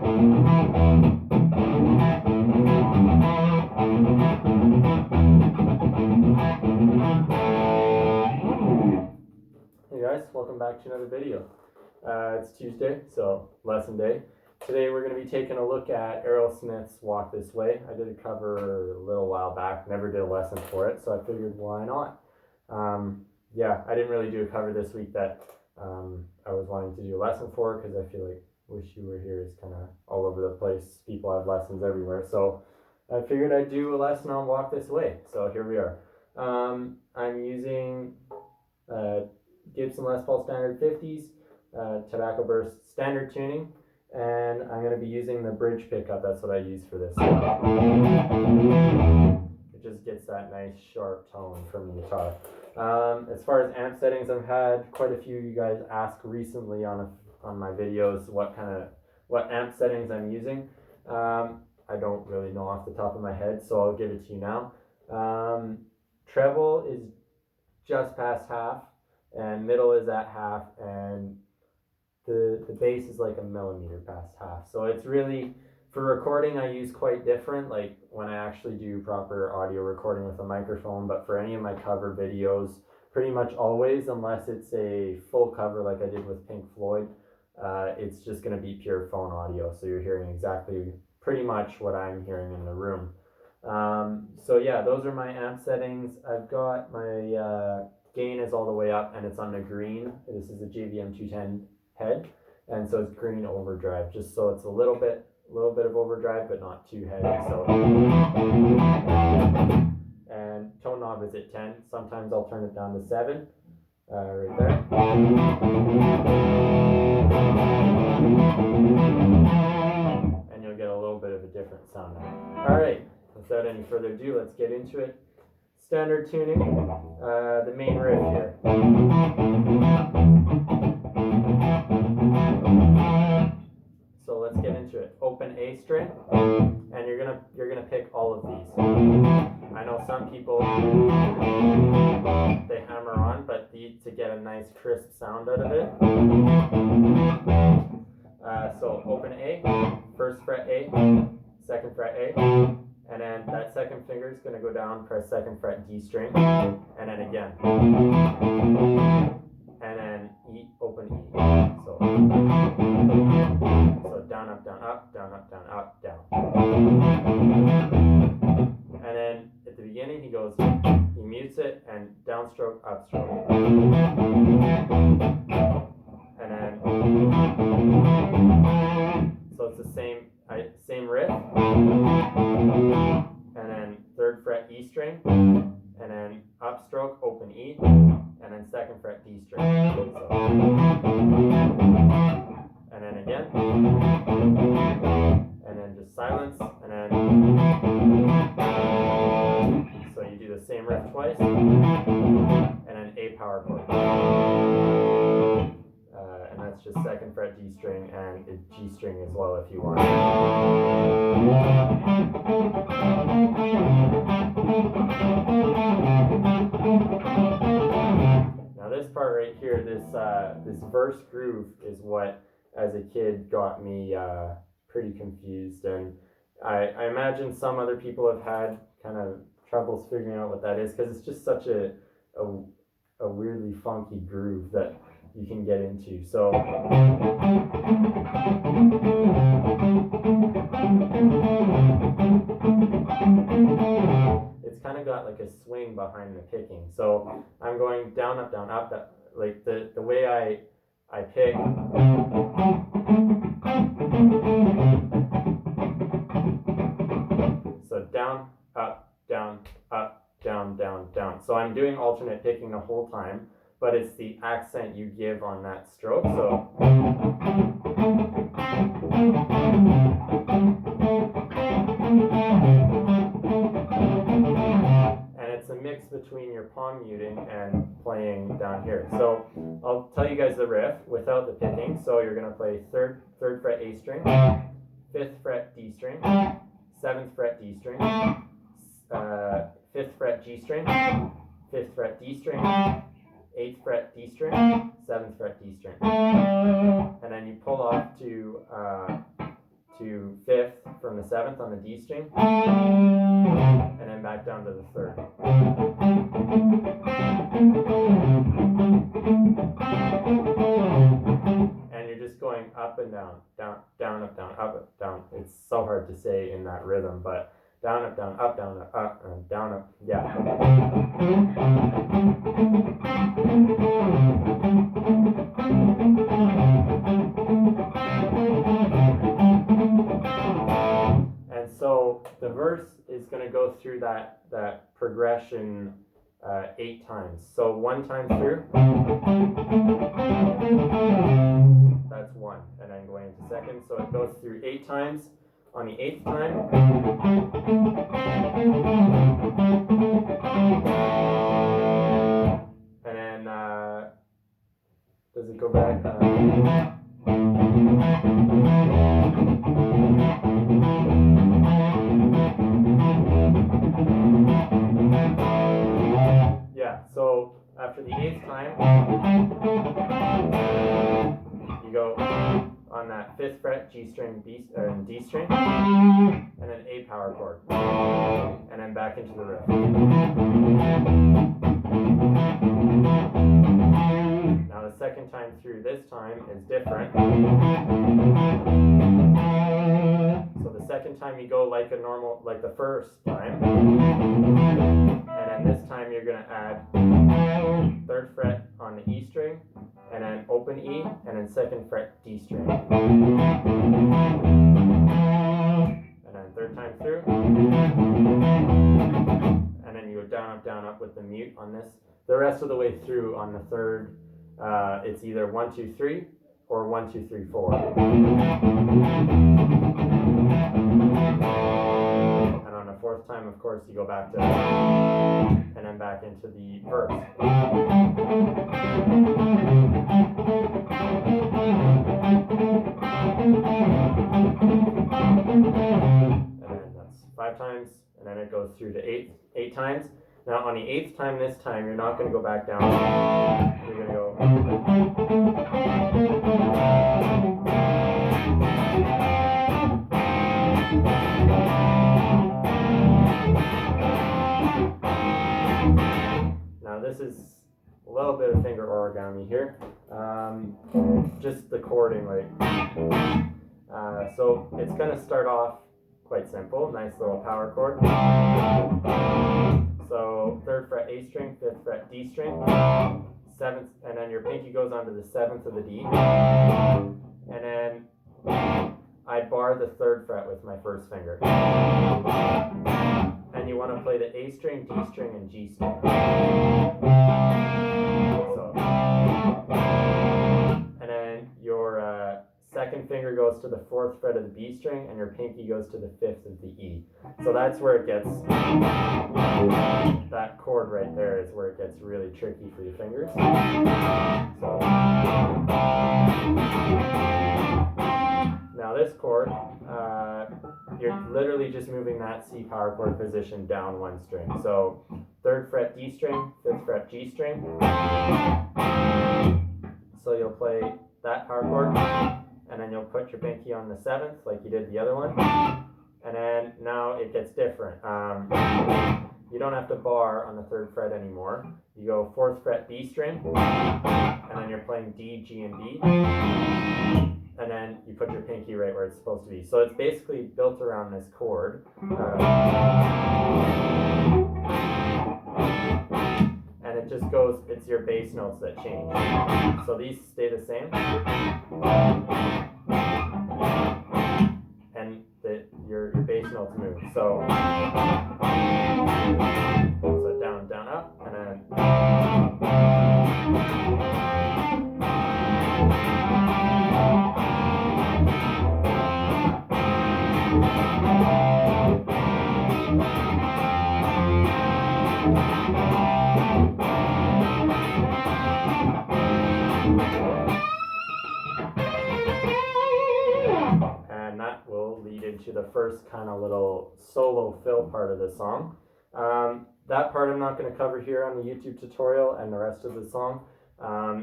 Hey guys, welcome back to another video. It's Tuesday, so lesson day. Today we're going to be taking a look at Aerosmith's Walk This Way. I did a cover a little while back, never did a lesson for it, so I figured why not. Yeah, I didn't really do a cover this week that I was wanting to do a lesson for, because I feel like Wish You Were Here is kind of all over the place. People have lessons everywhere, so I figured I'd do a lesson on Walk This Way. So here we are. I'm using Gibson Les Paul Standard 50s, Tobacco Burst standard tuning, and I'm going to be using the bridge pickup. That's what I use for this. It just gets that nice sharp tone from the guitar. As far as amp settings, I've had quite a few of you guys ask recently on my videos what amp settings I'm using. I don't really know off the top of my head, so I'll give it to you now. Treble is just past half, and middle is at half, and the bass is like a millimeter past half. So it's really, for recording, I use quite different, like when I actually do proper audio recording with a microphone. But for any of my cover videos, pretty much always, unless it's a full cover like I did with Pink Floyd, it's just going to be pure phone audio, so you're hearing exactly pretty much what I'm hearing in the room. So yeah, those are my amp settings. I've got my gain is all the way up, and it's on the green. This is a JVM 210 head, and so it's green overdrive, just so it's a little bit of overdrive, but not too heavy. So, and tone knob is at 10. Sometimes I'll turn it down to 7, right there. And you'll get a little bit of a different sound. All right, without any further ado, let's get into it. Standard tuning, the main riff here. So let's get into it. Open A string, and you're gonna pick all of these. I know some people, they hammer on, but to get a nice crisp sound out of it. So open A, first fret A, second fret A, and then that second finger is going to go down, press second fret D string, and then again, and then E, open E. So down, up, down, up, down, up, down, up, down. And then at the beginning, he mutes it, and downstroke, upstroke. And then, so it's the same riff, and then third fret E string, and then upstroke, open E, and then second fret D string. So, and then again, and then just silence, and then, so you do the same riff twice, and then A power chord. And that's just second fret D string and a G string as well if you want. Now this part right here, this verse groove is what, as a kid, got me pretty confused, and I imagine some other people have had kind of troubles figuring out what that is, because it's just such a weirdly funky groove that you can get into. So it's kind of got like a swing behind the picking. So I'm going down, up, that, like the way I pick. So down, up, down, up, down, down, down. So I'm doing alternate picking the whole time, but it's the accent you give on that stroke. So and it's a mix between your palm muting and playing down here. So I'll tell you guys the riff without the picking. So you're gonna play third fret A string, 5th fret D string, 7th fret D string, 5th fret G string, 5th fret D string, 8th fret D string, 7th fret D string, and then you pull off to to 5th from the 7th on the D string, and then back down to the 3rd. And you're just going up and down, down, down, up, down, up, down. It's so hard to say in that rhythm, but down, up, down, up, down, up, and down, up, yeah. And so the verse is going to go through that progression 8 times. So 1 time through, that's 1, and then going into 2nd. So it goes through 8 times. On the 8th time, and then does it go back? Yeah, so after the 8th time, you go on that 5th fret, G string, D string, and then A power chord, and then back into the riff. Now the 2nd time through this time is different. So the 2nd time you go like a normal, like the 1st time, and then this time you're going to add 3rd fret on the E string, and then open E, and then 2nd fret D string. And then 3rd time through, and then you go down, up with the mute on this. The rest of the way through on the 3rd, it's either 1, 2, 3 or 1, 2, 3, 4. And on the 4th time, of course, you go back to, and then back into the verse. And then that's 5 times, and then it goes through to 8 times. Now on the 8th time, this time, you're not going to go back down. You're going to go. Now this is a little bit of finger origami here. Just the chording, like. So it's going to start off quite simple, nice little power chord. So 3rd fret A string, 5th fret D string, 7th, and then your pinky goes onto the 7th of the D, and then I bar the 3rd fret with my 1st finger. And you want to play the A string, D string, and G string. So, and then your 2nd finger goes to the 4th fret of the B string, and your pinky goes to the 5th of the E. So that's where it gets, that chord right there is where it gets really tricky for your fingers. So, now this chord, you're literally just moving that C power chord position down 1 string. So 3rd fret D string, 5th fret G string. So you'll play that power chord, and then you'll put your pinky on the 7th like you did the other one. And then now it gets different. You don't have to bar on the 3rd fret anymore. You go 4th fret B string, and then you're playing D, G, and D. And then you put your pinky right where it's supposed to be. So it's basically built around this chord. And it just goes, it's your bass notes that change. So these stay the same. And your bass notes move. So down, down, up, and then. And that will lead into the first kind of little solo fill part of the song. That part I'm not going to cover here on the YouTube tutorial and the rest of the song.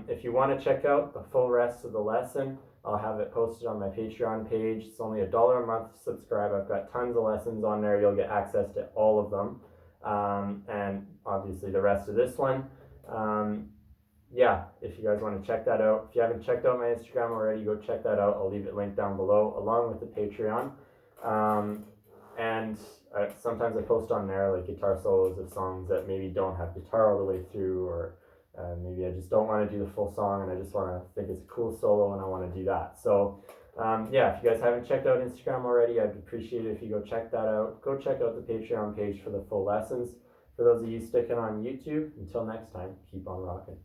If you want to check out the full rest of the lesson, I'll have it posted on my Patreon page. It's only $1 a month to subscribe. I've got tons of lessons on there. You'll get access to all of them, and obviously the rest of this one. Yeah, if you guys want to check that out. If you haven't checked out my Instagram already, go check that out. I'll leave it linked down below along with the Patreon. And sometimes I post on there like guitar solos of songs that maybe don't have guitar all the way through, or maybe I just don't want to do the full song and I just want to think it's a cool solo and I want to do that. So yeah, if you guys haven't checked out Instagram already, I'd appreciate it if you go check that out. Go check out the Patreon page for the full lessons. For those of you sticking on YouTube, until next time, keep on rocking.